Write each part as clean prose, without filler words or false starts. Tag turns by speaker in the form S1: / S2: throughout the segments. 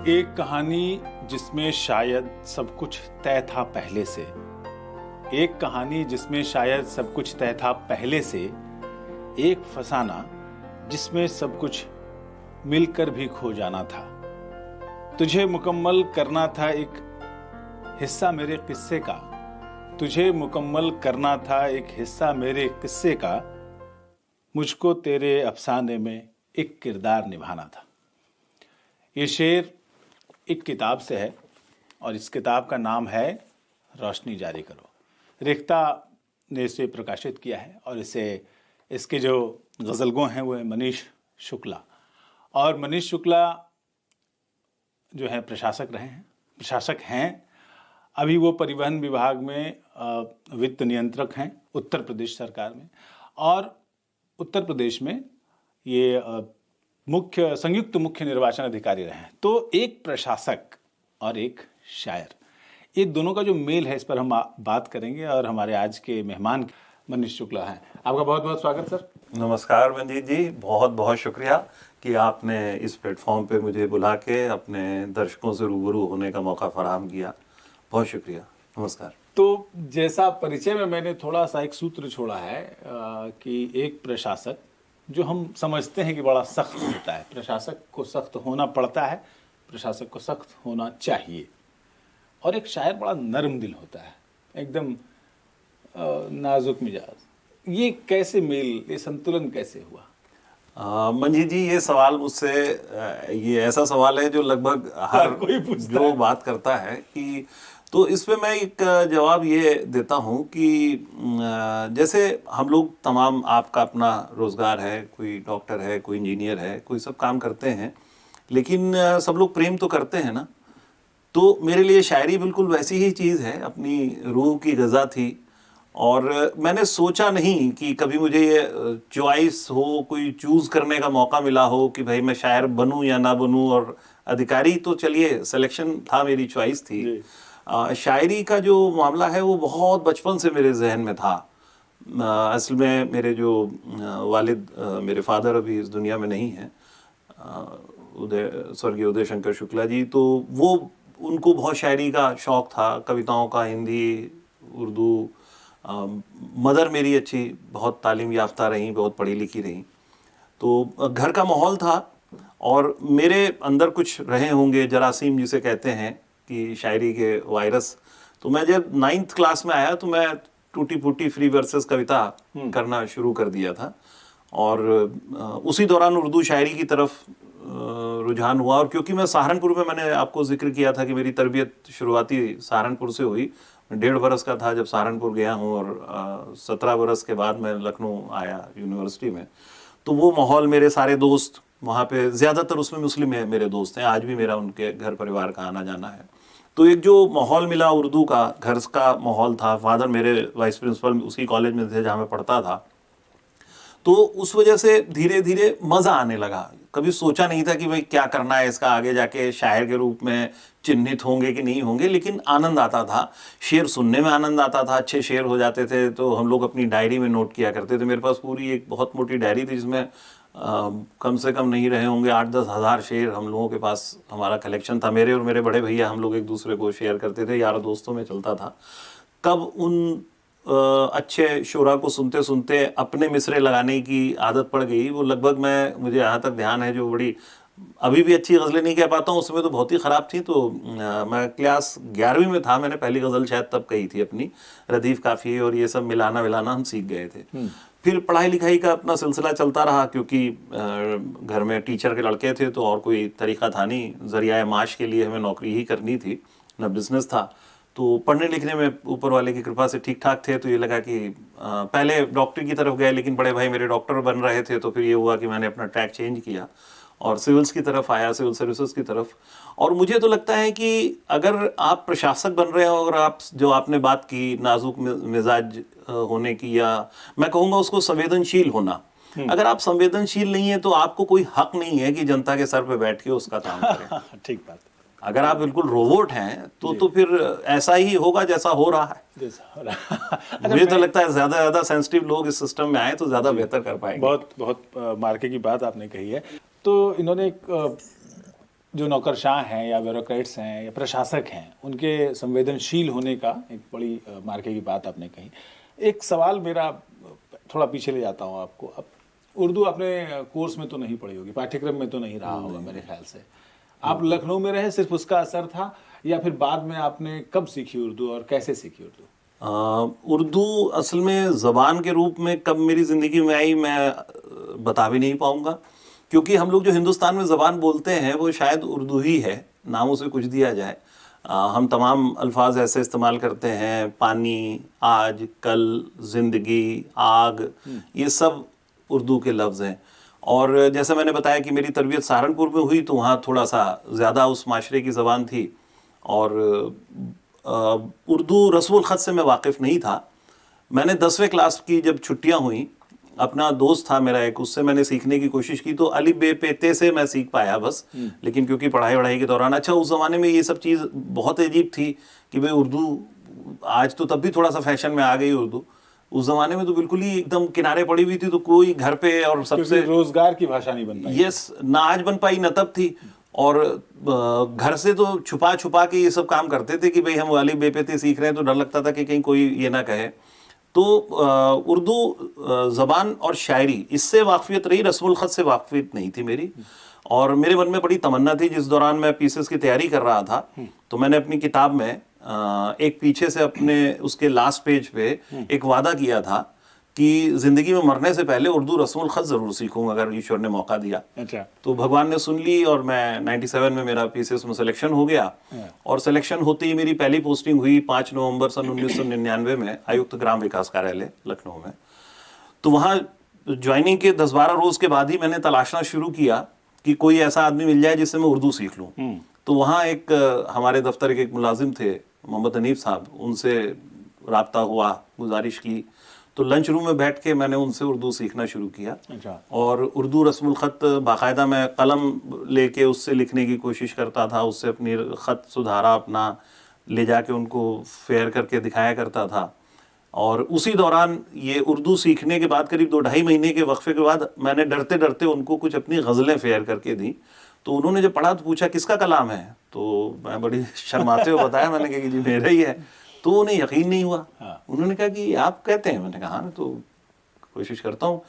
S1: एक कहानी जिसमें शायद सब कुछ तय था पहले से। एक कहानी जिसमें शायद सब कुछ तय था पहले से। एक फसाना जिसमें सब कुछ मिलकर भी खो जाना था। तुझे मुकम्मल करना था एक हिस्सा मेरे किस्से का। तुझे मुकम्मल करना था एक हिस्सा मेरे किस्से का। मुझको तेरे अफसाने में एक किरदार निभाना था। ये शेर एक किताब से है और इस किताब का नाम है रोशनी जारी करो। रेख्ता ने इसे प्रकाशित किया है और इसके जो गज़लगो हैं वो है मनीष शुक्ला। और मनीष शुक्ला जो है प्रशासक हैं। अभी वो परिवहन विभाग में वित्त नियंत्रक हैं उत्तर प्रदेश सरकार में। और उत्तर प्रदेश में ये संयुक्त मुख्य निर्वाचन अधिकारी रहे हैं। तो एक प्रशासक और एक शायर, ये दोनों का जो मेल है इस पर हम बात करेंगे। और हमारे आज के मेहमान मनीष शुक्ला हैं। आपका बहुत बहुत स्वागत सर।
S2: नमस्कार मंजीत जी, बहुत बहुत शुक्रिया कि आपने इस प्लेटफॉर्म पे मुझे बुला के अपने दर्शकों से रूबरू होने का मौका फराहम किया। बहुत शुक्रिया, नमस्कार।
S1: तो जैसा परिचय में मैंने थोड़ा सा एक सूत्र छोड़ा है कि एक प्रशासक जो हम समझते हैं कि बड़ा सख्त होता है, प्रशासक को सख्त होना पड़ता है, प्रशासक को सख्त होना चाहिए। और एक शायर बड़ा नरम दिल होता है, एकदम नाजुक मिजाज। ये कैसे मेल, ये संतुलन कैसे हुआ?
S2: मंजीत जी, ये सवाल मुझसे ये ऐसा सवाल है जो लगभग हर
S1: कोई पूछता
S2: जो
S1: है।
S2: बात करता है कि तो इस पे मैं एक जवाब ये देता हूँ कि जैसे हम लोग तमाम, आपका अपना रोजगार है, कोई डॉक्टर है, कोई इंजीनियर है, कोई सब काम करते हैं, लेकिन सब लोग प्रेम तो करते हैं ना। तो मेरे लिए शायरी बिल्कुल वैसी ही चीज़ है, अपनी रूह की ग़िज़ा थी। और मैंने सोचा नहीं कि कभी मुझे ये चॉइस हो, कोई चूज़ करने का मौका मिला हो कि भाई मैं शायर बनूं या ना बनूं। और अधिकारी तो चलिए सिलेक्शन था, मेरी चॉइस थी। शायरी का जो मामला है वो बहुत बचपन से मेरे जहन में था। असल में मेरे जो वालिद, मेरे फादर अभी इस दुनिया में नहीं हैं, स्वर्गीय उदय शंकर शुक्ला जी, तो वो उनको बहुत शायरी का शौक़ था, कविताओं का, हिंदी, उर्दू। मदर मेरी अच्छी, बहुत तालीम याफ्ता रहीं, बहुत पढ़ी लिखी रहीं। तो घर का माहौल था और मेरे अंदर कुछ रहे होंगे जरासीम जिसे कहते हैं कि शायरी के वायरस। तो मैं जब 9th क्लास में आया तो मैं टूटी फूटी फ्री वर्सेस कविता करना शुरू कर दिया था। और उसी दौरान उर्दू शायरी की तरफ रुझान हुआ। और क्योंकि मैं सहारनपुर में, मैंने आपको जिक्र किया था कि मेरी तरबियत शुरुआती सहारनपुर से हुई। 1.5 बरस का था जब सहारनपुर गया हूँ और 17 बरस के बाद मैं लखनऊ आया यूनिवर्सिटी में। तो वो माहौल, मेरे सारे दोस्त वहाँ पे, ज़्यादातर उसमें मुस्लिम है मेरे दोस्त हैं, आज भी मेरा उनके घर परिवार का आना जाना है। तो एक जो माहौल मिला उर्दू का, घर का माहौल था। फादर मेरे वाइस प्रिंसिपल उसी कॉलेज में थे जहाँ मैं पढ़ता था। तो उस वजह से धीरे धीरे मज़ा आने लगा। कभी सोचा नहीं था कि भाई क्या करना है इसका, आगे जाके शायर के रूप में चिन्हित होंगे कि नहीं होंगे, लेकिन आनंद आता था। शेर सुनने में आनंद आता था, अच्छे शेर हो जाते थे तो हम लोग अपनी डायरी में नोट किया करते थे। मेरे पास पूरी एक बहुत मोटी डायरी थी जिसमें कम से कम नहीं रहे होंगे 8-10 हज़ार शेर हम लोगों के पास, हमारा कलेक्शन था। मेरे और मेरे बड़े भैया, हम लोग एक दूसरे को शेयर करते थे, यार दोस्तों में चलता था। कब उन अच्छे शोरा को सुनते सुनते अपने मिसरे लगाने की आदत पड़ गई, वो लगभग मुझे यहाँ तक ध्यान है, जो बड़ी अभी भी अच्छी गज़लें नहीं कह पाता हूँ, उसमें तो बहुत ही ख़राब थी। तो मैं क्लास 11वीं में था, मैंने पहली गज़ल शायद तब कही थी अपनी, रदीफ़ काफ़ी और ये सब मिलाना विलाना हम सीख गए थे। फिर पढ़ाई लिखाई का अपना सिलसिला चलता रहा, क्योंकि घर में टीचर के लड़के थे तो और कोई तरीक़ा था नहीं, ज़रिया माश के लिए हमें नौकरी ही करनी थी, न बिज़नेस था। तो पढ़ने लिखने में ऊपर वाले की कृपा से ठीक ठाक थे। तो ये लगा कि पहले डॉक्टरी की तरफ गए, लेकिन बड़े भाई मेरे डॉक्टर बन रहे थे, तो फिर ये हुआ कि मैंने अपना ट्रैक चेंज किया और सिविल्स की तरफ आया, सिविल सर्विसेज की तरफ। और मुझे तो लगता है कि अगर आप प्रशासक बन रहे हो और आप, जो आपने बात की नाजुक मिजाज होने की, या मैं कहूँगा उसको संवेदनशील होना, अगर आप संवेदनशील नहीं है तो आपको कोई हक नहीं है कि जनता के सर पे बैठ के उसका काम करें।
S1: ठीक बात।
S2: अगर आप बिल्कुल रोबोट हैं तो फिर ऐसा ही होगा जैसा हो रहा है। मुझे तो लगता है ज्यादा सेंसिटिव लोग इस सिस्टम में आए तो ज्यादा बेहतर कर पाएंगे।
S1: बहुत बहुत मार्के की बात आपने कही है। तो इन्होंने एक जो नौकरशाह हैं या ब्यूरोक्रेट्स हैं या प्रशासक हैं, उनके संवेदनशील होने का एक बड़ी मार्के की बात आपने कही। एक सवाल मेरा, थोड़ा पीछे ले जाता हूँ आपको। अब उर्दू आपने कोर्स में तो नहीं पढ़ी होगी, पाठ्यक्रम में तो नहीं रहा होगा मेरे ख्याल से। आप लखनऊ में रहे, सिर्फ उसका असर था, या फिर बाद में आपने कब सीखी उर्दू और कैसे सीखी उर्दू?
S2: उर्दू असल में ज़बान के रूप में कब मेरी ज़िंदगी में आई मैं बता भी नहीं पाऊँगा, क्योंकि हम लोग जो हिंदुस्तान में ज़बान बोलते हैं वो शायद उर्दू ही है, नामों से कुछ दिया जाए। हम तमाम अल्फाज ऐसे इस्तेमाल करते हैं, पानी, आज, कल, ज़िंदगी, आग, ये सब उर्दू के लफ्ज़ हैं। और जैसे मैंने बताया कि मेरी तरबियत सहारनपुर में हुई, तो वहाँ थोड़ा सा ज़्यादा उस माशरे की ज़बान थी, और उर्दू रस्मुल ख़त से मैं वाकिफ़ नहीं था। मैंने 10वें क्लास की जब छुट्टियाँ हुई, अपना दोस्त था मेरा एक, उससे मैंने सीखने की कोशिश की, तो अलिफ बे पे ते से मैं सीख पाया बस। लेकिन क्योंकि पढ़ाई वढ़ाई के दौरान, अच्छा उस ज़माने में ये सब चीज़ बहुत अजीब थी कि भाई उर्दू, आज तो तब भी थोड़ा सा फैशन में आ गई उर्दू, उस ज़माने में तो बिल्कुल ही एकदम किनारे पड़ी हुई थी, तो कोई घर पे और सबसे
S1: रोजगार की भाषा नहीं बन पाई।
S2: यस, ना आज बन पाई न तब थी। और घर से तो छुपा छुपा के ये सब काम करते थे कि भाई हम अलिफ बे पे ते सीख रहे हैं, तो डर लगता था कि कहीं कोई ये ना कहे। तो उर्दू ज़बान और शायरी, इससे वाकफियत रही, रस्मुल ख़त से वाकफियत नहीं थी मेरी। और मेरे मन में बड़ी तमन्ना थी, जिस दौरान मैं पीसेस की तैयारी कर रहा था, तो मैंने अपनी किताब में एक पीछे से अपने उसके लास्ट पेज पे एक वादा किया था कि ज़िंदगी में मरने से पहले उर्दू रस्मुल ख़त ज़रूर सीखूंगा अगर ईश्वर ने मौका दिया।
S1: अच्छा।
S2: तो भगवान ने सुन ली, और मैं 97 में मेरा पीसीएस में सिलेक्शन हो गया। और सिलेक्शन होते ही मेरी पहली पोस्टिंग हुई 5 नवंबर सन 1999 में आयुक्त ग्राम विकास कार्यालय लखनऊ में। तो वहाँ ज्वाइनिंग के 10-12 रोज़ के बाद ही मैंने तलाशना शुरू किया कि कोई ऐसा आदमी मिल जाए जिससे मैं उर्दू सीख लूँ। तो वहाँ एक हमारे दफ्तर के एक मुलाजिम थे, मोहम्मद हनीफ साहब, उनसे रब्ता हुआ, गुजारिश की, तो लंच रूम में बैठ के मैंने उनसे उर्दू सीखना शुरू किया।
S1: अच्छा।
S2: और उर्दू रस्मुल ख़त बाकायदा मैं कलम लेके उससे लिखने की कोशिश करता था, उससे अपनी ख़त सुधारा, अपना ले जाके उनको फेयर करके दिखाया करता था। और उसी दौरान ये उर्दू सीखने के बाद करीब 2-2.5 महीने के वक्फे के बाद मैंने डरते डरते उनको कुछ अपनी गज़लें फेयर करके दी। तो उन्होंने जब पढ़ा तो पूछा किसका कलाम है, तो मैं बड़ी शर्माते हुए बताया, मैंने कहा कि जी मेरा ही है। तो उन्हें यकीन नहीं हुआ। उन्होंने कहा कि आप कहते हैं? मैंने कहा हाँ, तो कोशिश करता हूँ।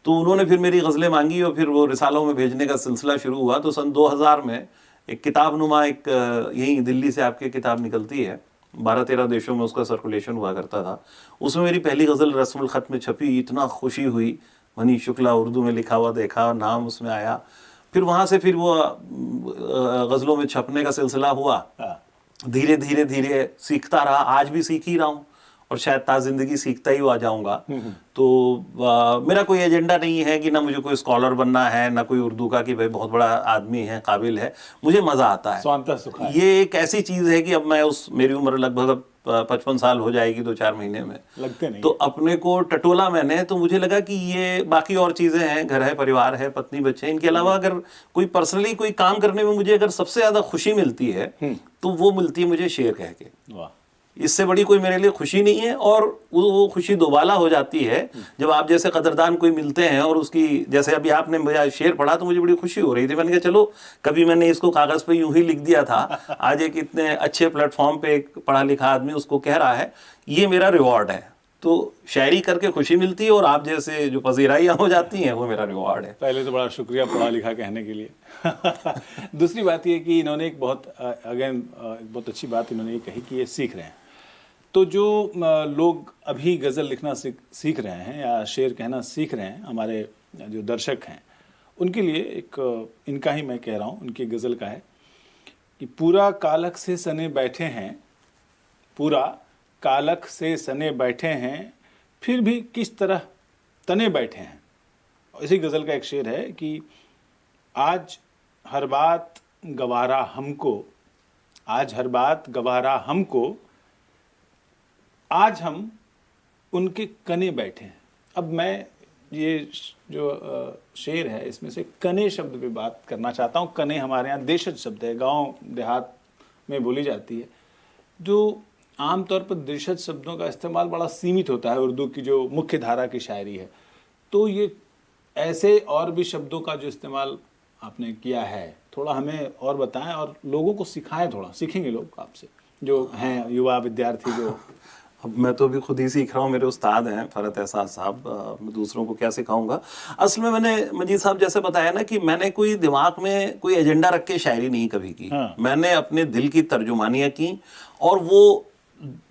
S2: तो उन्होंने फिर मेरी गज़लें मांगी और फिर वो रिसालों में भेजने का सिलसिला शुरू हुआ। तो सन 2000 में एक किताब नुमा, एक यहीं दिल्ली से आपकी किताब निकलती है, 12-13 देशों में उसका सर्कुलेशन हुआ करता था। उसमें मेरी पहली गज़ल रस्मुल ख़त में छपी, इतना खुशी हुई। मनी शुक्ला उर्दू में लिखा हुआ देखा, नाम उसमें आया। फिर वहाँ से फिर वो गज़लों में छपने का सिलसिला हुआ। धीरे धीरे धीरे सीखता रहा, आज भी सीख ही रहा हूँ, और शायद ज़िंदगी सीखता ही आ जाऊँगा। तो मेरा कोई एजेंडा नहीं है कि ना मुझे कोई स्कॉलर बनना है, ना कोई उर्दू का कि भाई बहुत बड़ा आदमी है, काबिल है। मुझे मज़ा आता है। ये एक ऐसी चीज़ है कि अब मैं मेरी उम्र लगभग 55 साल हो जाएगी 2-4 महीने में,
S1: लगते नहीं।
S2: तो अपने को टटोला मैंने, तो मुझे लगा कि ये बाकी और चीज़ें हैं, घर है, परिवार है, पत्नी बच्चे, इनके अलावा अगर कोई पर्सनली कोई काम करने में मुझे अगर सबसे ज़्यादा खुशी मिलती है तो वो मिलती है मुझे शेर कह के।
S1: वाह,
S2: इससे बड़ी कोई मेरे लिए खुशी नहीं है। और वो खुशी दोबाला हो जाती है जब आप जैसे कदरदान कोई मिलते हैं, और उसकी, जैसे अभी आपने मुझे शेर पढ़ा तो मुझे बड़ी खुशी हो रही थी। मैंने कहा चलो, कभी मैंने इसको कागज़ पे यूं ही लिख दिया था, आज एक इतने अच्छे प्लेटफॉर्म पे एक पढ़ा लिखा आदमी उसको कह रहा है, ये मेरा रिवॉर्ड है। तो शायरी करके खुशी मिलती है, और आप जैसे जो पजीराइयाँ हो जाती हैं वो मेरा रिवॉर्ड है।
S1: पहले तो बड़ा शुक्रिया पढ़ा लिखा कहने के लिए। दूसरी बात ये कि इन्होंने एक बहुत अच्छी बात इन्होंने ये कही कि ये सीख रहे हैं। तो जो लोग अभी गज़ल लिखना सीख रहे हैं या शेर कहना सीख रहे हैं, हमारे जो दर्शक हैं, उनके लिए एक इनका ही मैं कह रहा हूँ, उनकी गज़ल का है कि पूरा कालख से सने बैठे हैं, पूरा कालख से सने बैठे हैं, फिर भी किस तरह तने बैठे हैं। इसी गज़ल का एक शेर है कि आज हर बात गवारा हमको, आज हर बात गवारा हमको, आज हम उनके कने बैठे हैं। अब मैं ये जो शेर है इसमें से कने शब्द पे बात करना चाहता हूँ। कने हमारे यहाँ देशज शब्द है, गांव देहात में बोली जाती है, जो आमतौर पर देशज शब्दों का इस्तेमाल बड़ा सीमित होता है उर्दू की जो मुख्य धारा की शायरी है। तो ये ऐसे और भी शब्दों का जो इस्तेमाल आपने किया है थोड़ा हमें और बताएं और लोगों को सिखाएं, थोड़ा सीखेंगे लोग आपसे जो हैं युवा विद्यार्थी जो।
S2: अब मैं तो अभी खुद ही सीख रहा हूँ, मेरे उस्ताद हैं फरहत एहसास साहब, मैं दूसरों को क्या सिखाऊंगा। असल में मैंने मजीद साहब जैसे बताया ना कि मैंने कोई दिमाग में कोई एजेंडा रख के शायरी नहीं कभी की।
S1: हाँ।
S2: मैंने अपने दिल की तर्जुमानियाँ की, और वो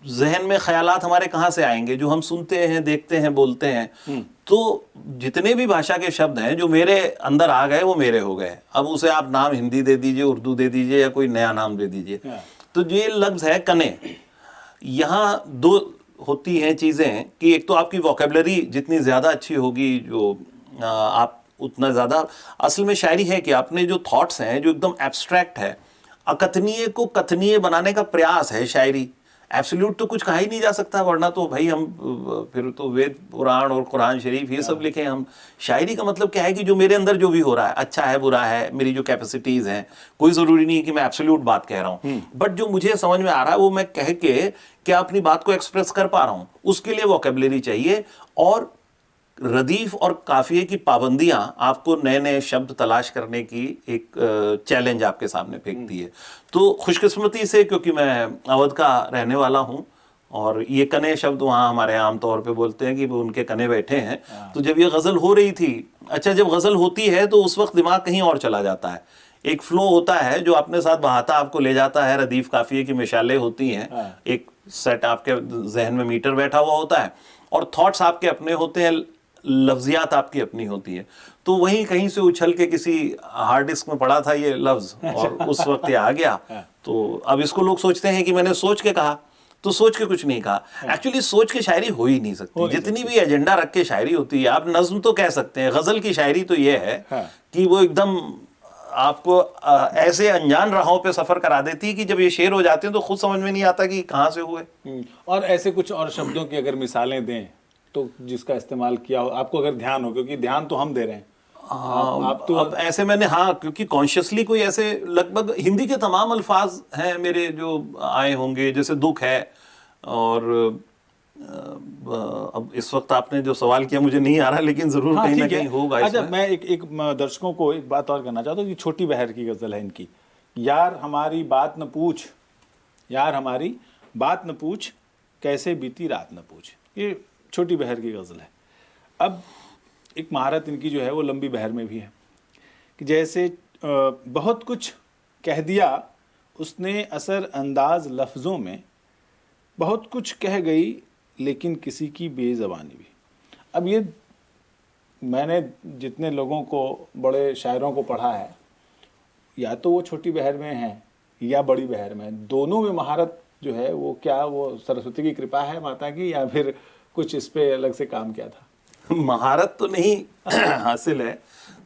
S2: जहन में ख्यालात हमारे कहाँ से आएंगे, जो हम सुनते हैं, देखते हैं, बोलते हैं। तो जितने भी भाषा के शब्द हैं जो मेरे अंदर आ गए वो मेरे हो गए। अब उसे आप नाम हिंदी दे दीजिए, उर्दू दे दीजिए, या कोई नया नाम दे दीजिए।
S1: हाँ।
S2: तो ये लफ्ज़ है कने। यहाँ दो होती हैं चीज़ें कि एक तो आपकी वोकेबलरी जितनी ज़्यादा अच्छी होगी, जो आप उतना ज़्यादा, असल में शायरी है कि आपने जो थॉट्स हैं जो एकदम एब्स्ट्रैक्ट है, अकथनीय को कथनीय बनाने का प्रयास है शायरी। एब्सोल्यूट तो कुछ कहा ही नहीं जा सकता, वरना तो भाई हम फिर तो वेद पुराण और कुरान शरीफ ये सब लिखें हम। शायरी का मतलब क्या है कि जो मेरे अंदर जो भी हो रहा है, अच्छा है बुरा है, मेरी जो कैपेसिटीज़ हैं, कोई ज़रूरी नहीं है कि मैं एब्सोल्यूट बात कह रहा हूँ, बट जो मुझे समझ में आ रहा है वो मैं कह के क्या अपनी बात को एक्सप्रेस कर पा रहा हूँ, उसके लिए वोकेबलरी चाहिए। और रदीफ और काफिये की पाबंदियां आपको नए नए शब्द तलाश करने की एक चैलेंज आपके सामने फेंकती है। तो खुशकिस्मती से, क्योंकि मैं अवध का रहने वाला हूं, और ये कने शब्द वहाँ हमारे आम तौर पे बोलते हैं कि वो उनके कने बैठे हैं। तो जब ये गज़ल हो रही थी, अच्छा जब गज़ल होती है तो उस वक्त दिमाग कहीं और चला जाता है, एक फ्लो होता है जो अपने साथ बहाता आपको ले जाता है। रदीफ काफिये की मिसालें होती हैं, एक सेट आपके जहन में मीटर बैठा हुआ होता है, और थॉट्स आपके अपने होते हैं, लफ्जियात आपकी अपनी होती है। तो वहीं कहीं से उछल के किसी हार्ड डिस्क में पड़ा था ये लफ्ज, और उस वक्त ये आ गया। तो अब इसको लोग सोचते हैं कि मैंने सोच के कहा, तो सोच के कुछ नहीं कहा। एक्चुअली सोच के शायरी हो ही नहीं सकती। जितनी भी एजेंडा रख के शायरी होती है, आप नज्म तो कह सकते हैं, गजल की शायरी तो ये है कि वो एकदम आपको ऐसे अनजान राहों पे सफर करा देती है कि जब ये शेर हो जाते हैं तो खुद समझ में नहीं आता कि कहाँ से हुए।
S1: और ऐसे कुछ और शब्दों की अगर मिसालें दें तो जिसका इस्तेमाल किया हो आपको, अगर ध्यान हो, क्योंकि ध्यान तो हम दे रहे हैं।
S2: आप तो अब ऐसे मैंने, हाँ, क्योंकि कॉन्शियसली कोई ऐसे लगभग हिंदी के तमाम अल्फाज हैं मेरे जो आए होंगे, जैसे दुख है, और अब इस वक्त आपने जो सवाल किया मुझे नहीं आ रहा, लेकिन जरूर कहीं ना कहीं होगा।
S1: अच्छा, मैं एक दर्शकों को एक बात और कहना चाहता हूँ कि छोटी बहर की गजल है इनकी, यार हमारी बात न पूछ, यार हमारी बात न पूछ, कैसे बीती रात न पूछ। ये छोटी बहर की गजल है। अब एक महारत इनकी जो है वो लंबी बहर में भी है कि जैसे बहुत कुछ कह दिया उसने असर अंदाज लफ्ज़ों में, बहुत कुछ कह गई लेकिन किसी की बेज़बानी भी। अब ये मैंने जितने लोगों को, बड़े शायरों को पढ़ा है, या तो वो छोटी बहर में है या बड़ी बहर में, दोनों में महारत जो है वो क्या, वो सरस्वती की कृपा है माता की, या फिर कुछ इस पे अलग से काम किया था?
S2: महारत तो नहीं हासिल है,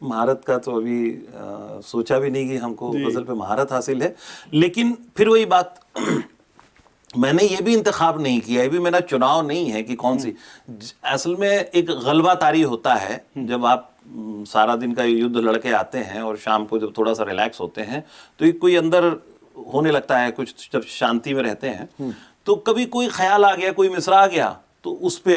S2: महारत का तो अभी सोचा भी नहीं कि हमको गजल पे महारत हासिल है। लेकिन फिर वही बात, मैंने ये भी इंतखाब नहीं किया, ये भी मेरा चुनाव नहीं है कि कौन सी। असल में एक गलबा तारी होता है, जब आप सारा दिन का युद्ध लड़के आते हैं और शाम को जब थोड़ा सा रिलैक्स होते हैं तो एक कोई अंदर होने लगता है कुछ, जब शांति में रहते हैं तो कभी कोई ख्याल आ गया, कोई मिसरा आ गया, तो उस पे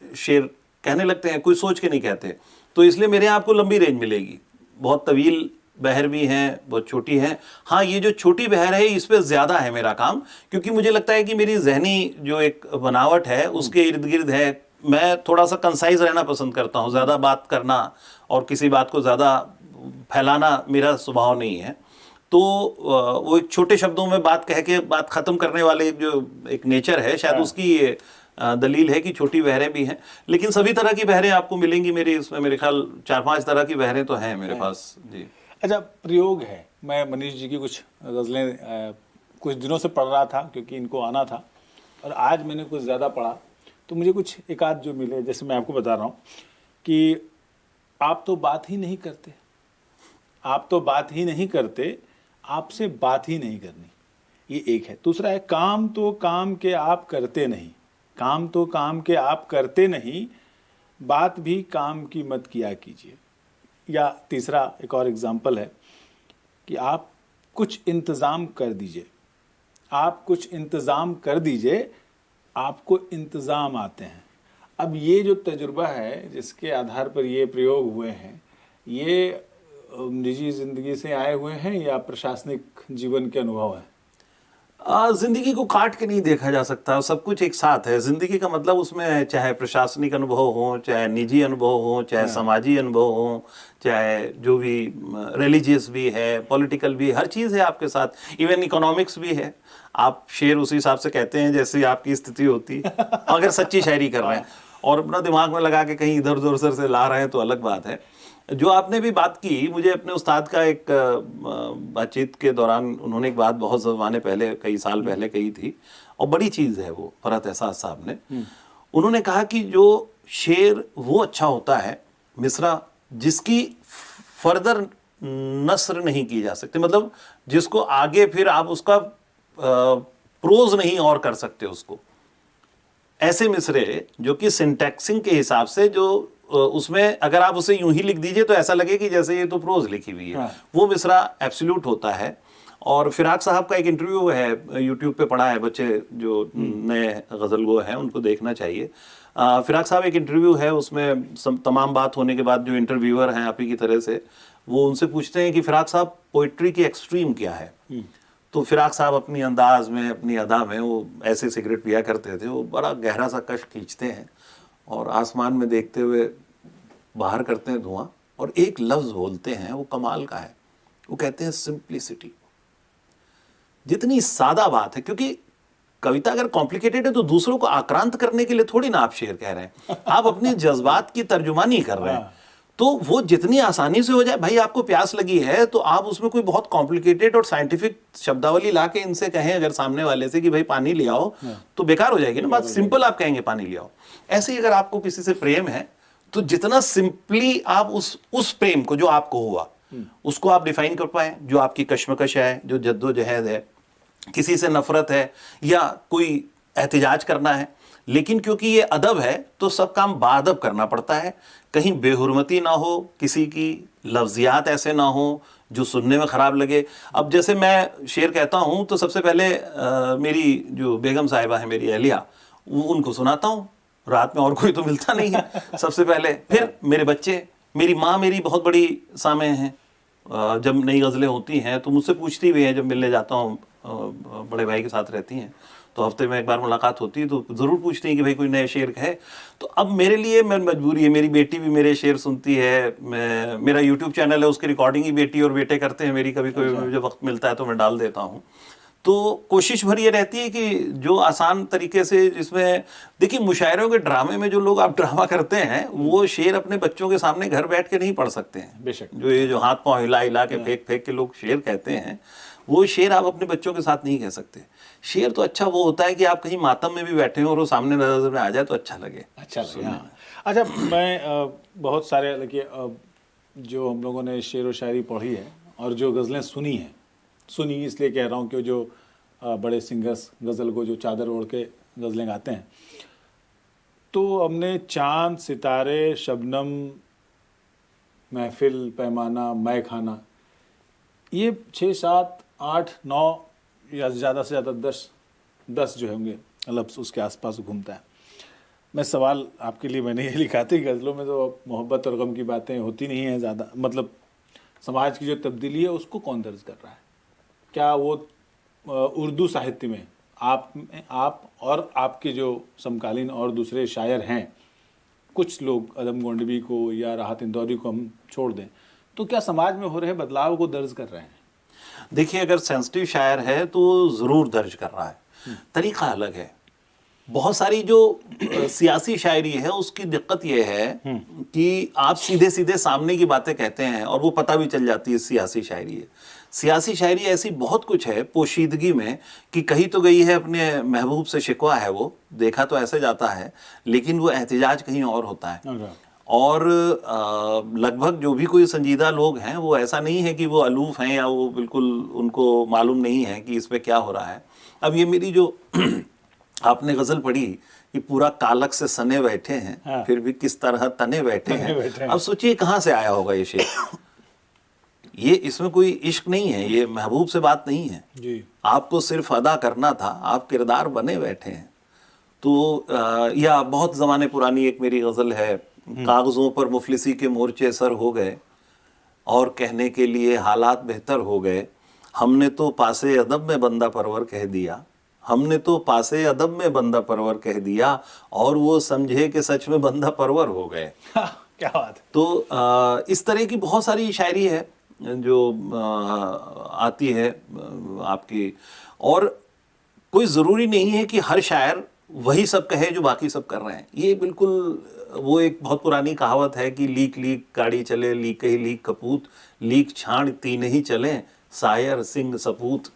S2: शेर कहने लगते हैं, कोई सोच के नहीं कहते। तो इसलिए मेरे यहाँ आपको लंबी रेंज मिलेगी, बहुत तवील बहर भी हैं, बहुत छोटी हैं। हाँ, ये जो छोटी बहर है इस पे ज़्यादा है मेरा काम, क्योंकि मुझे लगता है कि मेरी जहनी जो एक बनावट है उसके इर्द गिर्द है। मैं थोड़ा सा कंसाइज रहना पसंद करता हूँ, ज़्यादा बात करना और किसी बात को ज़्यादा फैलाना मेरा स्वभाव नहीं है। तो वो एक छोटे शब्दों में बात कह के बात ख़त्म करने वाले जो एक नेचर है, शायद उसकी ये दलील है कि छोटी बहरें भी हैं। लेकिन सभी तरह की बहरें आपको मिलेंगी मेरे इसमें, मेरे ख्याल 4-5 तरह की बहरें तो हैं मेरे पास जी।
S1: अच्छा, प्रयोग है, मैं मनीष जी की कुछ गज़लें कुछ दिनों से पढ़ रहा था क्योंकि इनको आना था, और आज मैंने कुछ ज़्यादा पढ़ा तो मुझे कुछ एक आध जो मिले, जैसे मैं आपको बता रहा हूँ कि आप तो बात ही नहीं करते, आप तो बात ही नहीं करते, आपसे बात ही नहीं करनी, ये एक है। दूसरा है, काम तो काम के आप करते नहीं, काम तो काम के आप करते नहीं, बात भी काम की मत किया कीजिए। या तीसरा एक और एग्जाम्पल है कि आप कुछ इंतज़ाम कर दीजिए, आप कुछ इंतज़ाम कर दीजिए, आपको इंतज़ाम आते हैं। अब ये जो तजुर्बा है जिसके आधार पर ये प्रयोग हुए हैं, ये निजी जिंदगी से आए हुए हैं या प्रशासनिक जीवन के अनुभव है?
S2: जिंदगी को काट के नहीं देखा जा सकता, सब कुछ एक साथ है। जिंदगी का मतलब उसमें चाहे प्रशासनिक अनुभव हो, चाहे निजी अनुभव हो, चाहे समाजी अनुभव हो, चाहे जो भी रिलीजियस भी है, पॉलिटिकल भी, हर चीज़ है आपके साथ। इवन इकोनॉमिक्स भी है। आप शेर उसी हिसाब से कहते हैं जैसे आपकी स्थिति होती है। अगर सच्ची शायरी कर रहे हैं और अपना दिमाग में लगा के कहीं इधर उधर से ला रहे हैं तो अलग बात है। जो आपने भी बात की, मुझे अपने उस्ताद का एक बातचीत के दौरान उन्होंने एक बात बहुत ज़माने पहले, कई साल पहले कही थी और बड़ी चीज़ है वो, फरहत एहसास साहब ने। उन्होंने कहा कि जो शेर वो अच्छा होता है मिसरा जिसकी फर्दर नस्र नहीं की जा सकती, मतलब जिसको आगे फिर आप उसका प्रोज नहीं और कर सकते उसको। ऐसे मिसरे जो कि सिंटैक्सिंग के हिसाब से, जो उसमें अगर आप उसे यूं ही लिख दीजिए तो ऐसा लगे कि जैसे ये तो प्रोज लिखी हुई है, वो मिसरा एब्सोल्यूट होता है। और फिराक साहब का एक इंटरव्यू है, यूट्यूब पे पड़ा है, बच्चे जो नए गजल गो हैं उनको देखना चाहिए। फिराक साहब एक इंटरव्यू है, उसमें तमाम बात होने के बाद जो इंटरव्यूअर हैं आप ही की तरह से, वो उनसे पूछते हैं कि फिराक साहब पोइट्री की एक्सट्रीम क्या है। तो फिराक साहब अपनी अंदाज में, अपनी अदा में, वो ऐसे सिगरेट पिया करते थे, वो बड़ा गहरा सा कश खींचते हैं और आसमान में देखते हुए बाहर करते हैं धुआं, और एक लफ्ज़ बोलते हैं वो कमाल का है। वो कहते हैं सिंप्लिसिटी। जितनी सादा बात है, क्योंकि कविता अगर कॉम्प्लिकेटेड है तो दूसरों को आक्रांत करने के लिए थोड़ी ना आप शेर कह रहे हैं, आप अपने जज्बात की तर्जुमानी कर रहे हैं। तो वो जितनी आसानी से हो जाए, भाई आपको प्यास लगी है तो आप उसमें कोई बहुत कॉम्प्लिकेटेड और साइंटिफिक शब्दावली ला के इनसे कहें अगर सामने वाले से कि भाई पानी ले आओ, तो बेकार हो जाएगी ना बात। सिंपल आप कहेंगे पानी ले आओ। ऐसे ही अगर आपको किसी से प्रेम है तो जितना सिंपली आप उस प्रेम को जो आपको हुआ उसको आप डिफाइन कर पाए, जो आपकी कश्मकश है, जो जद्दोजहद है, किसी से नफरत है या कोई एहतिजाज करना है, लेकिन क्योंकि ये अदब है तो सब काम बाअदब करना पड़ता है। कहीं बेहुरमती ना हो, किसी की लफ्जियात ऐसे ना हो जो सुनने में ख़राब लगे। अब जैसे मैं शेर कहता हूँ तो सबसे पहले मेरी जो बेगम साहिबा है, मेरी अहलिया, उनको सुनाता हूँ रात में, और कोई तो मिलता नहीं है सबसे पहले। फिर मेरे बच्चे, मेरी माँ मेरी बहुत बड़ी सामे हैं। जब नई गज़लें होती हैं तो मुझसे पूछती भी हैं, जब मिलने जाता हूँ, बड़े भाई के साथ रहती हैं तो हफ्ते में एक बार मुलाकात होती है तो ज़रूर पूछती हैं कि भाई कोई नए शेर है। तो अब मेरे लिए मैं मजबूरी है, मेरी बेटी भी मेरे शेर सुनती है, मेरा यूट्यूब चैनल है उसकी रिकॉर्डिंग ही बेटी और बेटे करते हैं मेरी, कभी कभी मुझे वक्त मिलता है तो मैं डाल देता हूँ। तो कोशिश भर ये रहती है कि जो आसान तरीके से, जिसमें देखिए मुशायरों के ड्रामे में जो लोग आप ड्रामा करते हैं वो शेर अपने बच्चों के सामने घर बैठ के नहीं पढ़ सकते हैं।
S1: बेशक।
S2: जो ये जो हाथ पाँव हिला हिला के फेंक फेंक के लोग शेर कहते हैं, वो शेर आप अपने बच्चों के साथ नहीं कह सकते। शेर तो अच्छा वो होता है कि आप कहीं मातम में भी बैठे हो और वो सामने नजर में आ जाए तो अच्छा लगे।
S1: अच्छा लगे, हाँ। अच्छा, मैं बहुत सारे देखिए जो हम लोगों ने शेर व शायरी पढ़ी है और जो गज़लें सुनी इसलिए कह रहा हूँ कि जो बड़े सिंगर्स गज़ल को जो चादर ओढ़ के गज़लें गाते हैं, तो हमने चांद, सितारे, शबनम, महफिल, पैमाना, मैं खाना, ये 6, 7, 8, 9 या ज़्यादा से ज़्यादा 10 जो होंगे लफ्ज़ उसके आसपास घूमता है। मैं सवाल आपके लिए मैंने ये लिखा था कि गज़लों में तो मोहब्बत और गम की बातें होती नहीं हैं ज़्यादा, मतलब समाज की जो तब्दीली है उसको कौन दर्ज कर रहा है? क्या वो उर्दू साहित्य में आप और आपके जो समकालीन और दूसरे शायर हैं, कुछ लोग, अदम गोंडवी को या राहत इंदौरी को हम छोड़ दें, तो क्या समाज में हो रहे बदलाव को दर्ज कर रहे हैं?
S2: देखिए, अगर सेंसिटिव शायर है तो ज़रूर दर्ज कर रहा है। तरीक़ा अलग है। बहुत सारी जो सियासी शायरी है उसकी दिक्कत यह है कि आप सीधे सीधे सामने की बातें कहते हैं और वो पता भी चल जाती है सियासी शायरी है। सियासी शायरी ऐसी बहुत कुछ है पोशीदगी में कि कहीं तो गई है अपने महबूब से शिकवा है, वो देखा तो ऐसे जाता है लेकिन वो एहतिजाज कहीं और होता है। और लगभग जो भी कोई संजीदा लोग हैं वो ऐसा नहीं है कि वो अलूफ हैं या वो बिल्कुल उनको मालूम नहीं है कि इस पे क्या हो रहा है। अब ये मेरी जो आपने गज़ल पढ़ी कि पूरा कालक से सने बैठे हैं, हाँ। फिर भी किस तरह तने बैठे हैं। अब सोचिए कहाँ से आया होगा ये शेर। ये इसमें कोई इश्क नहीं है, ये महबूब से बात नहीं है जी। आपको सिर्फ अदा करना था, आप किरदार बने बैठे हैं। तो या बहुत ज़माने पुरानी एक मेरी गज़ल है, कागज़ों पर मुफलिसी के मोर्चे सर हो गए, और कहने के लिए हालात बेहतर हो गए। हमने तो पासे अदब में बंदा परवर कह दिया, हमने तो पासे अदब में बंदा परवर कह दिया, और वो समझे कि सच में बंदा परवर हो गए।
S1: क्या बात है।
S2: तो इस तरह की बहुत सारी शायरी है जो आती है आपकी, और कोई ज़रूरी नहीं है कि हर शायर वही सब कहे जो बाकी सब कर रहे हैं। ये बिल्कुल वो एक बहुत पुरानी कहावत है कि लीक लीक गाड़ी चले, लीक ही लीक कपूत, लीक छाण तीन ही चले, शायर सिंह सपूत।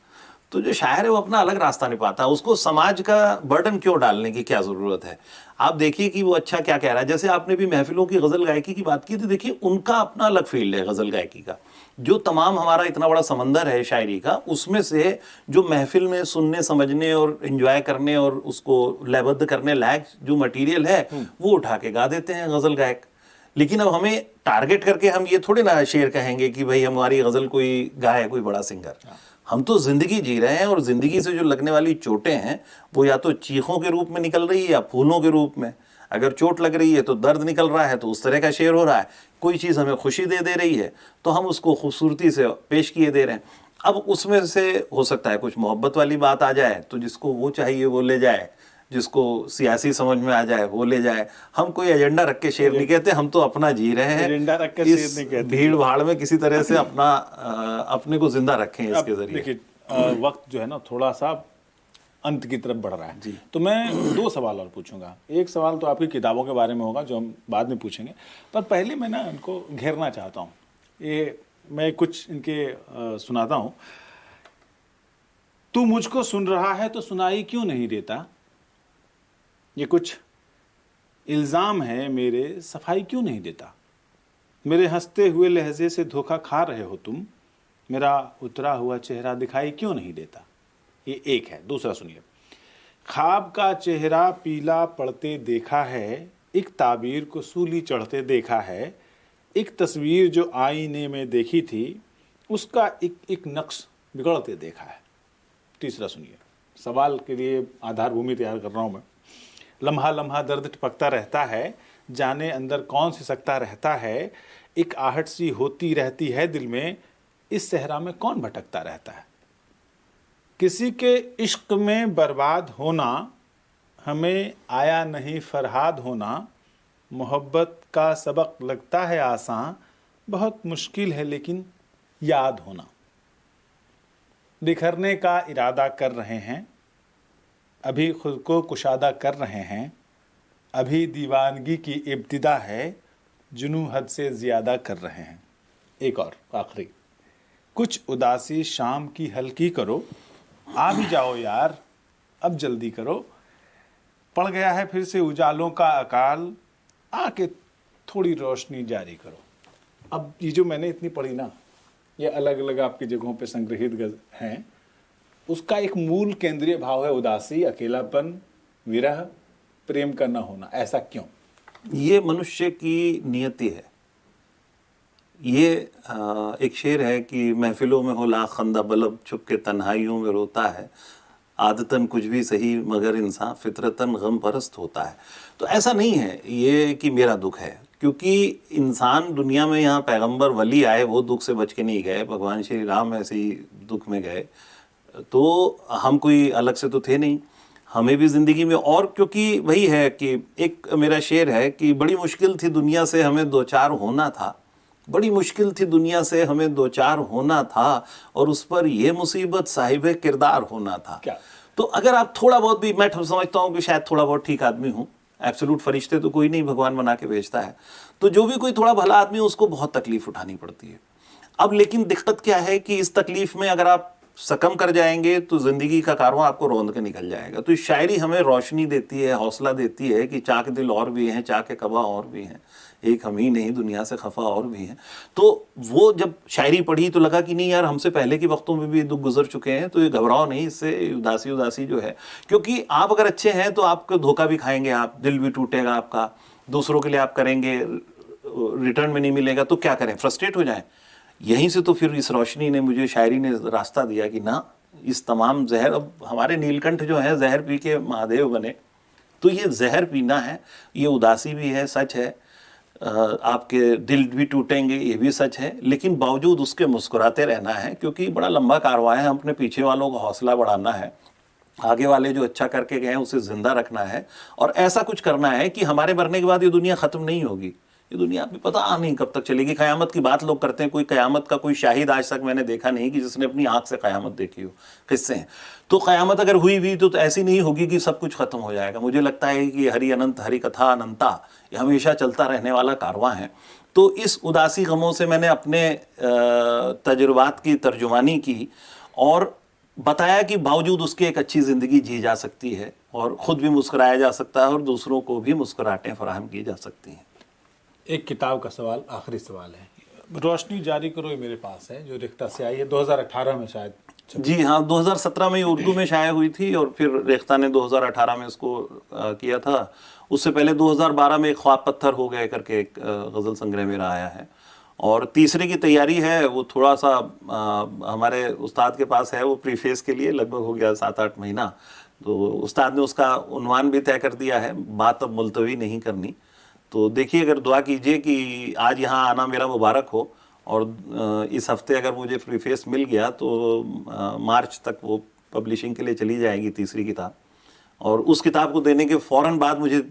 S2: तो जो शायर है वो अपना अलग रास्ता नहीं पाता, उसको समाज का बर्डन क्यों डालने की क्या ज़रूरत है। आप देखिए कि वो अच्छा क्या कह रहा है। जैसे आपने भी महफिलों की गज़ल गायकी की बात की थी, देखिए उनका अपना अलग फील्ड है गज़ल गायकी का। जो तमाम हमारा इतना बड़ा समंदर है शायरी का, उसमें से जो महफिल में सुनने समझने और एंजॉय करने और उसको लयबद्ध करने लायक जो मटेरियल है वो उठा के गा देते हैं गज़ल गायक। लेकिन अब हमें टारगेट करके हम ये थोड़े ना शेर कहेंगे कि भाई हमारी गज़ल कोई गाए कोई बड़ा सिंगर। हम तो ज़िंदगी जी रहे हैं, और ज़िंदगी से जो लगने वाली चोटें हैं वो या तो चीखों के रूप में निकल रही है या फूलों के रूप में। अगर चोट लग रही है तो दर्द निकल रहा है, तो उस तरह का शेर हो रहा है। कोई चीज़ हमें खुशी दे रही है तो हम उसको खूबसूरती से पेश किए दे रहे हैं। अब उसमें से हो सकता है कुछ मोहब्बत वाली बात आ जाए तो जिसको वो चाहिए वो ले जाए, जिसको सियासी समझ में आ जाए वो ले जाए। हम कोई एजेंडा रख के शेर नहीं कहते, हम तो अपना जी रहे हैं।
S1: एजेंडा रख के
S2: इस
S1: शेर नहीं कहते।
S2: भीड़ भाड़ में किसी तरह से अपना अपने को जिंदा रखें इसके जरिए।
S1: देखिए वक्त जो है ना थोड़ा सा अंत की तरफ बढ़ रहा है, तो मैं दो सवाल और पूछूंगा। एक सवाल तो आपकी किताबों के बारे में होगा जो हम बाद में पूछेंगे, पर पहले मैं ना इनको घेरना चाहता हूँ। ये मैं कुछ इनके सुनाता हूँ। तू मुझको सुन रहा है तो सुनाई क्यों नहीं देता, ये कुछ इल्ज़ाम है मेरे, सफाई क्यों नहीं देता। मेरे हंसते हुए लहजे से धोखा खा रहे हो तुम, मेरा उतरा हुआ चेहरा दिखाई क्यों नहीं देता। ये एक है। दूसरा सुनिए। ख्वाब का चेहरा पीला पड़ते देखा है, एक ताबीर को सूली चढ़ते देखा है, एक तस्वीर जो आईने में देखी थी उसका एक एक नक्श बिगड़ते देखा है। तीसरा सुनिए। सवाल के लिए आधार भूमि तैयार कर रहा हूँ मैं। लम्हा लम्हा दर्द टपकता रहता है, जाने अंदर कौन सिसकता रहता है, एक आहट सी होती रहती है दिल में, इस सहरा में कौन भटकता रहता है। किसी के इश्क में बर्बाद होना, हमें आया नहीं फरहाद होना, मोहब्बत का सबक लगता है आसान, बहुत मुश्किल है लेकिन याद होना। बिखरने का इरादा कर रहे हैं, अभी खुद को कुशादा कर रहे हैं, अभी दीवानगी की इब्तिदा है, जुनू हद से ज़्यादा कर रहे हैं। एक और आखिरी। कुछ उदासी शाम की हल्की करो, आ भी जाओ यार अब जल्दी करो, पड़ गया है फिर से उजालों का अकाल, आके थोड़ी रोशनी जारी करो। अब ये जो मैंने इतनी पढ़ी ना, ये अलग अलग आपकी जगहों पे संग्रहित हैं, उसका एक मूल केंद्रीय भाव है उदासी, अकेलापन, विरह, प्रेम का न होना। ऐसा क्यों?
S2: ये मनुष्य की नियति है। ये एक शेर है कि महफिलों में हो लाख खंदा बलब, छुप के तन्हाइयों में रोता है, आदतन कुछ भी सही मगर इंसान फितरतन गम परस्त होता है। तो ऐसा नहीं है ये कि मेरा दुख है, क्योंकि इंसान दुनिया में यहाँ पैगंबर वली आए वो दुख से बच के नहीं गए, भगवान श्री राम ऐसे ही दुख में गए, तो हम कोई अलग से तो थे नहीं, हमें भी ज़िंदगी में। और क्योंकि वही है कि एक मेरा शेर है कि बड़ी मुश्किल थी दुनिया से हमें दो चार होना था, बड़ी मुश्किल थी दुनिया से हमें दो चार होना था, और उस पर यह मुसीबत साहिब किरदार होना था।
S1: क्या?
S2: तो अगर आप थोड़ा बहुत भी, मैं समझता हूँ कि शायद थोड़ा बहुत ठीक आदमी हूँ, एब्सोल्यूट फरिश्ते तो कोई नहीं, भगवान बना के भेजता है, तो जो भी कोई थोड़ा भला आदमी उसको बहुत तकलीफ उठानी पड़ती है। अब लेकिन दिक्कत क्या है कि इस तकलीफ में अगर आप सकम कर जाएंगे तो ज़िंदगी का कारवां आपको रौंद के निकल जाएगा। तो शायरी हमें रोशनी देती है, हौसला देती है कि चाक दिल और भी हैं, चाक कबा और भी हैं, एक हम ही नहीं दुनिया से खफा और भी हैं। तो वो जब शायरी पढ़ी तो लगा कि नहीं यार, हमसे पहले के वक्तों में भी दुख गुजर चुके हैं, तो ये घबराओ नहीं, इससे उदासी उदासी जो है, क्योंकि आप अगर अच्छे हैं तो आपको धोखा भी खाएंगे, आप दिल भी टूटेगा आपका, दूसरों के लिए आप करेंगे, रिटर्न में नहीं मिलेगा, तो क्या करें, फ्रस्ट्रेट हो जाएं। यहीं से तो फिर इस रोशनी ने, मुझे शायरी ने रास्ता दिया कि ना, इस तमाम जहर, अब हमारे नीलकंठ जो है जहर पी के महादेव बने, तो ये जहर पीना है, ये उदासी भी है, सच है, आपके दिल भी टूटेंगे, ये भी सच है, लेकिन बावजूद उसके मुस्कुराते रहना है, क्योंकि बड़ा लंबा कारवां है, हम अपने पीछे वालों का हौसला बढ़ाना है, आगे वाले जो अच्छा करके गए हैं उसे जिंदा रखना है, और ऐसा कुछ करना है कि हमारे मरने के बाद ये दुनिया खत्म नहीं होगी। ये दुनिया भी पता नहीं कब तक चलेगी। क़यामत की बात लोग करते हैं, कोई क़यामत का कोई शाहिद आज तक मैंने देखा नहीं कि जिसने अपनी आंख से क़यामत देखी हो। किससे हैं? तो क़यामत अगर हुई भी तो ऐसी नहीं होगी कि सब कुछ खत्म हो जाएगा। मुझे लगता है कि हरि अनंत हरि कथा अनंता, ये हमेशा चलता रहने वाला कारवां है। तो इस उदासी गमों से मैंने अपने तजुर्बात की तर्जुमानी की और बताया कि बावजूद उसके एक अच्छी ज़िंदगी जी जा सकती है, और ख़ुद भी मुस्कुराया जा सकता है, और दूसरों को भी मुस्कुराहटें फराहम की जा सकती हैं।
S1: एक किताब का सवाल, आखिरी सवाल है। रोशनी जारी करो, ये मेरे पास है, जो रेख्ता से आई है 2018 में शायद।
S2: जी हाँ, 2017 में उर्दू में शाया हुई थी, और फिर रेख्ता ने 2018 में इसको किया था। उससे पहले 2012 में एक ख्वाब पत्थर हो गए करके एक गज़ल संग्रह मेरा आया है, और तीसरे की तैयारी है। वो थोड़ा सा हमारे उस्ताद के पास है, वो प्रीफेस के लिए लगभग हो गया 7-8 महीना। तो उस्ताद ने उसका उन्वान भी तय कर दिया है, बात अब मुलतवी नहीं करनी। तो देखिए, अगर दुआ कीजिए कि आज यहाँ आना मेरा मुबारक हो, और इस हफ्ते अगर मुझे प्रीफेस मिल गया तो मार्च तक वो पब्लिशिंग के लिए चली जाएगी तीसरी किताब, और उस किताब को देने के फ़ौरन बाद मुझे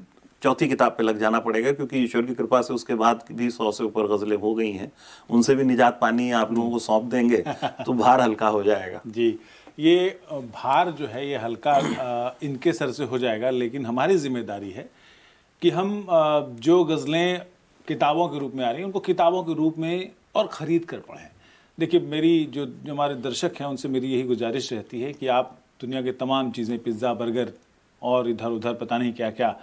S2: चौथी किताब पे लग जाना पड़ेगा, क्योंकि ईश्वर की कृपा से उसके बाद भी 100 से ऊपर गज़लें हो गई हैं। उनसे भी निजात पानी है, आप लोगों को सौंप देंगे तो भार हल्का हो जाएगा।
S1: जी, ये भार जो है ये हल्का इनके सर से हो जाएगा, लेकिन हमारी जिम्मेदारी है कि हम जो गज़लें किताबों के रूप में आ रही हैं उनको किताबों के रूप में और ख़रीद कर पढ़ें। देखिए, मेरी जो हमारे दर्शक हैं उनसे मेरी यही गुजारिश रहती है कि आप दुनिया के तमाम चीज़ें, पिज़्ज़ा, बर्गर और इधर उधर पता नहीं क्या क्या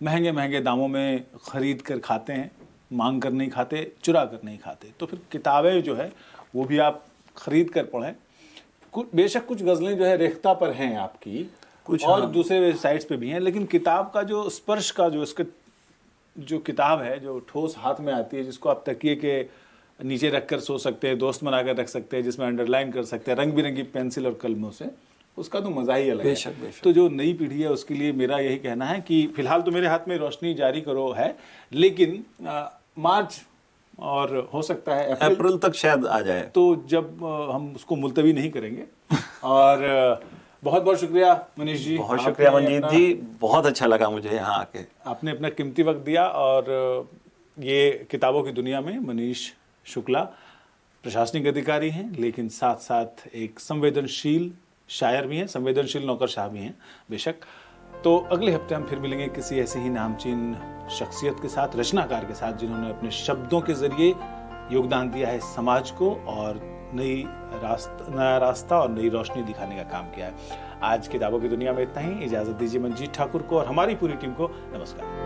S1: महंगे महंगे दामों में ख़रीद कर खाते हैं, मांग कर नहीं खाते, चुरा कर नहीं खाते। तो फिर किताबें जो है वो भी आप ख़रीद कर पढ़ें। बेशक कुछ गज़लें जो है रेख्ता पर हैं आपकी, कुछ और हाँ, दूसरे वेबसाइट्स पे भी हैं, लेकिन किताब का जो स्पर्श का जो इसके जो किताब है, जो ठोस हाथ में आती है, जिसको आप तकिए के नीचे रख कर सो सकते हैं, दोस्त बनाकर रख सकते हैं, जिसमें अंडरलाइन कर सकते हैं रंग बिरंगी पेंसिल और कलमों से, उसका तो मज़ा ही अलग है। तो जो नई पीढ़ी है उसके लिए मेरा यही कहना है कि फ़िलहाल तो मेरे हाथ में रोशनी जारी करो है, लेकिन मार्च और हो सकता है
S2: अप्रैल तक शायद आ जाए,
S1: तो जब हम उसको मुलतवी नहीं करेंगे। और बहुत बहुत शुक्रिया मनीष जी।
S2: बहुत शुक्रिया मंजीत जी, बहुत अच्छा लगा मुझे यहाँ आके।
S1: आपने अपना कीमती वक्त दिया, और ये किताबों की दुनिया में मनीष शुक्ला प्रशासनिक अधिकारी हैं, लेकिन साथ साथ एक संवेदनशील शायर भी हैं, संवेदनशील नौकरशाह भी हैं बेशक। तो अगले हफ्ते हम फिर मिलेंगे किसी ऐसे ही नामचीन शख्सियत के साथ, रचनाकार के साथ, जिन्होंने अपने शब्दों के जरिए योगदान दिया है समाज को, और नया रास्ता और नई रोशनी दिखाने का काम किया है। आज किताबों की दुनिया में इतना ही। इजाज़त दीजिए मंजीत ठाकुर को और हमारी पूरी टीम को। नमस्कार।